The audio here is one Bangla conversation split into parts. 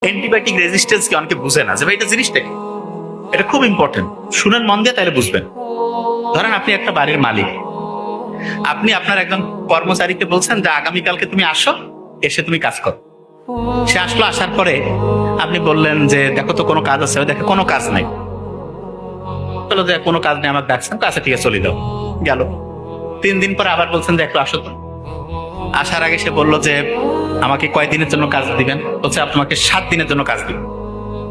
অ্যান্টিবায়োটিক রেজিস্ট্যান্স কি অনেকে বুঝে না যে ভাই এটা জিনিসটা কি। এটা খুব ইম্পর্টেন্ট, শুনেন মন দিয়ে, তাহলে বুঝবেন। ধরেন আপনি একটা বাড়ির মালিক, আপনি আপনার একজন কর্মচারীকে বলছেন যে আগামীকালকে তুমি আসো, এসে তুমি কাজ করো। সে আসলো, আসার পরে আপনি বললেন যে দেখো তো কোনো কাজ আছে, দেখে কোনো কাজ নাই। বললো যে কোনো কাজ নেই, আমার ডাকছেন তো, আচ্ছা ঠিক আছে চলে দাও, গেল। 3 দিন পরে আবার বলছেন যে একটু আসো তো। আসার আগে সে বললো যে আমাকে কয়দিনের জন্য কাজ দিবেন, বলছে আপনাকে 7 দিনের জন্য কাজ দিব।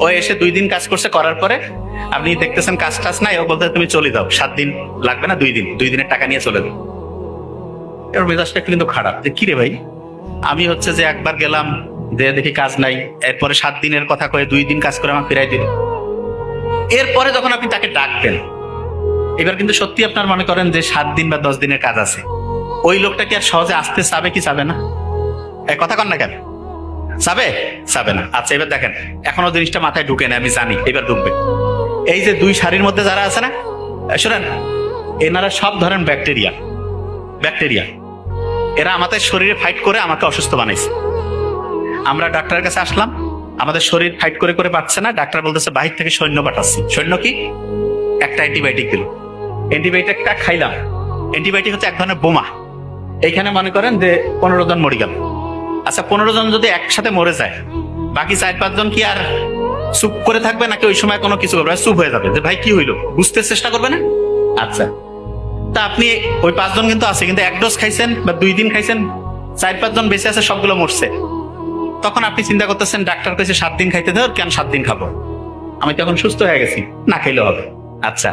ও এসে 2 দিন কাজ করছে, করার পরে আপনি দেখতেছেন কাজ টাজ নাই, ও বলতে তুমি চলে যাও, 7 দিন লাগবে না, 2 দিন, 2 দিনের টাকা নিয়ে চলে যাও। এর মেজাজটা একটু কিন্তু খারাপ, যে কি রে ভাই, আমি হচ্ছে যে একবার গেলাম, যে দেখি কাজ নাই, এরপরে 7 দিনের কথা কয়ে 2 দিন কাজ করে আমাকে ফিরাই দিল। এরপরে যখন আপনি তাকে ডাকবেন, এবার কিন্তু সত্যি আপনার মনে করেন যে 7 দিন বা 10 দিনের কাজ আছে, ওই লোকটা কি আর সহজে আসতে চাবে কি চাবে না? এই কথা কন না কেন? চাবে? চাবে না। আচ্ছা এবার দেখেন, এখনো জিনিসটা মাথায় ঢুকে না, আমি জানি এবার ঢুকবে। এই যে 2 সারির মধ্যে যারা আছে না, শোনেন, এনারা সব ধরেন ব্যাকটেরিয়া। এরা আমাদের শরীরে ফাইট করে আমাকে অসুস্থ বানাইছে। আমরা ডাক্তারের কাছে আসলাম, আমাদের শরীর ফাইট করে করে পাচ্ছে না, ডাক্তার বলতেছে বাহির থেকে সৈন্য পাঠাচ্ছি। সৈন্য কি? একটা অ্যান্টিবায়োটিক দিল, অ্যান্টিবায়োটিকটা খাইলাম। অ্যান্টিবায়োটিক হচ্ছে এক ধরনের বোমা। এইখানে মনে করেন যে 15 জন মরে গেল। আচ্ছা 15 জন যদি একসাথে মরে যায়, বাকি 4-5 জন কি আর চুপ করে থাকবে, নাকি ওই সময় কোনো কিছু করবে? চুপ হয়ে যাবে যে ভাই কি হইলো, বুঝতে চেষ্টা করবে না? আচ্ছা, তা আপনি ওই 5 জন কিন্তু আছে, কিন্তু 1 ডোজ খাইছেন বা 2 দিন খাইছেন, 4-5 জন বেঁচে আছে, সবগুলো মরছে। তখন আপনি চিন্তা করতেছেন ডাক্তার কইছে 7 দিন খাইতে দেওয়ার, কেন 7 দিন খাবো, আমি তো এখন সুস্থ হয়ে গেছি, না খাইলে হবে। আচ্ছা,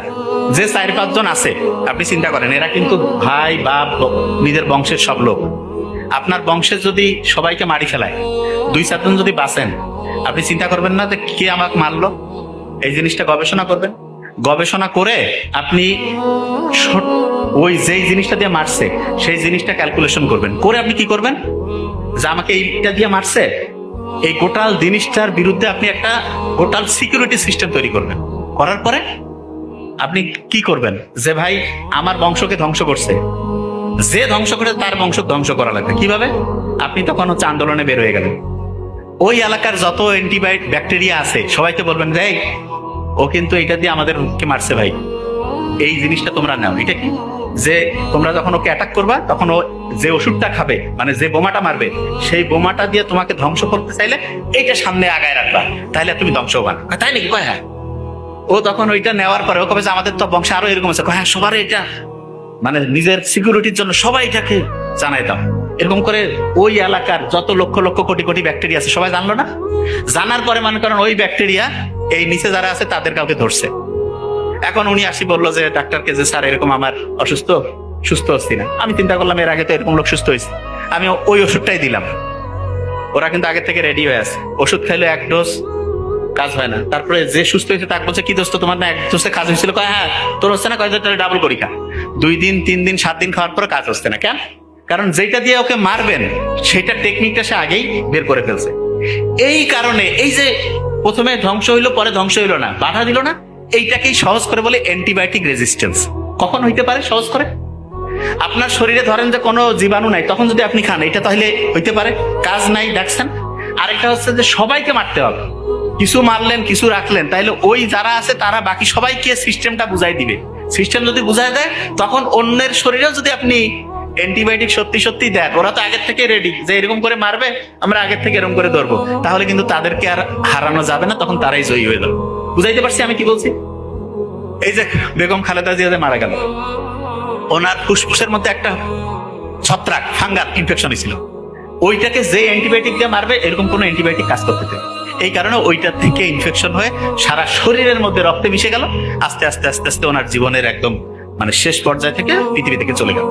যে 4-5 জন আছে, আপনি চিন্তা করেন, এরা কিন্তু ভাই বাপ নিজের বংশের সব লোক। আপনার বংশের যদি সবাইকে মারি ফেলায়, 2-4 জন যদি বাঁচেন, আপনি চিন্তা করবেন না যে কে আমাকে মারলো? এই জিনিসটা গবেষণা করবেন। গবেষণা করে আপনি ওই যেই জিনিসটা দিয়ে মারছে সেই জিনিসটা ক্যালকুলেশন করবেন, করে আপনি কি করবেন, যে আমাকে এইটা দিয়ে মারছে, এই গোটাল জিনিসটার বিরুদ্ধে আপনি একটা গোটাল সিকিউরিটি সিস্টেম তৈরি করবেন। করার পরে আপনি কি করবেন, যে ভাই আমার বংশকে ধ্বংস করছে, যে ধ্বংস করে তার বংশ ধ্বংস করা লাগবে। কিভাবে? আপনি তখন হচ্ছে আন্দোলনে বের হয়ে গেলেন। ওই এলাকার যত অ্যান্টিবায়োটিক ব্যাকটেরিয়া আছে সবাইকে বলবেন যে ও কিন্তু এটা দিয়ে আমাদেরকে মারছে ভাই, এই জিনিসটা তোমরা নাও। এটা কি, যে তোমরা যখন ওকে অ্যাটাক করবা, তখন ও যে ওষুধটা খাবে, মানে যে বোমাটা মারবে, সেই বোমাটা দিয়ে তোমাকে ধ্বংস করতে চাইলে এইটা সামনে আগায় রাখবা, তাহলে তুমি ধ্বংস হবা না। তাই নাকি? কয় হ্যাঁ। ও তখন ওইটা নেওয়ার পরে ও কবে যে আমাদের তো বংশে আরো এরকম আছে, হ্যাঁ সবার এটা, মানে নিজের সিকিউরিটির জন্য সবাই এটাকে জানাই দাও। এরকম করে ওই এলাকার যত লক্ষ লক্ষ কোটি কোটি ব্যাকটেরিয়া আছে সবাই জানলো না। জানার পরে মনে করেন ওই ব্যাকটেরিয়া এই নিচে যারা আছে তাদের কাউকে ধরছে। এখন উনি আসি বললো যে ডাক্তারকে যে স্যার এরকম আমার অসুস্থ, সুস্থ হচ্ছি না। আমি চিন্তা করলাম এর আগে তো এরকম লোক সুস্থ হয়েছে, আমি ওই ওষুধটাই দিলাম। ওরা কিন্তু আগে থেকে রেডি হয়ে আছে, ওষুধ খাইলে 1 ডোজ কাজ হয় না। তারপরে যে সুস্থ হয়েছে তাকে বলছে কি দোস্ত তোমার না 1 ডোজে কাজ হয়েছিল? কয় হ্যাঁ। তোর হচ্ছে না? কয় তাহলে ডাবল করি খা। 2 দিন 3 দিন 7 দিন খাওয়ার পরে কাজ হচ্ছে না। কেন? কারণ যেটা দিয়ে ওকে মারবেন সেটা টেকনিকটা সে আগেই বের করে ফেলছে। এই কারণে এই যে প্রথমে ধ্বংস হইলো, পরে ধ্বংস হইলো না, বাধা দিল না, এইটাকেই সহজ করে বলে অ্যান্টিবায়োটিক রেজিস্ট্যান্স। কখন হইতে পারে সহজ করে? আপনার শরীরে ধরেন যে কোনো জীবাণু নাই, তখন যদি আপনি খান, এটা তাহলে হইতে পারে। কাজ নাই, ডাকছেন। আরেকটা হচ্ছে যে সবাইকে মারতে হবে, কিছু মারলেন কিছু রাখলেন, তাইলে ওই যারা আছে তারা বাকি সবাইকে সিস্টেমটা বুঝাই দিবে। সিস্টেম যদি বুঝাই দেয়, তখন অন্যের শরীরেও যদি আপনি অ্যান্টিবায়োটিক সত্যি সত্যি দেন, ওরা তো আগের থেকে রেডি যে এরকম করে মারবে, আমরা আগের থেকে এরকম করে ধরবো, তাহলে কিন্তু তাদেরকে আর হারানো যাবে না, তখন তারাই জয়ী হয়ে যাবে। বুঝাইতে পারছি আমি কি বলছি? এই যে বেগম খালেদা জিয়া যে মারা গেল, ওনার ফুসফুসের মধ্যে একটা ছত্রাক ফাঙ্গাস ইনফেকশন ছিল, ওইটাকে যে অ্যান্টিবায়োটিক দিয়ে মারবে এরকম কোনো অ্যান্টিবায়োটিক কাজ করতে পারে। এই কারণে ওইটার থেকে ইনফেকশন হয়ে সারা শরীরের মধ্যে রক্তে মিশে গেল। আস্তে আস্তে আস্তে আস্তে ওনার জীবনের একদম মানে শেষ পর্যায় থেকে পৃথিবী থেকে চলে গেল।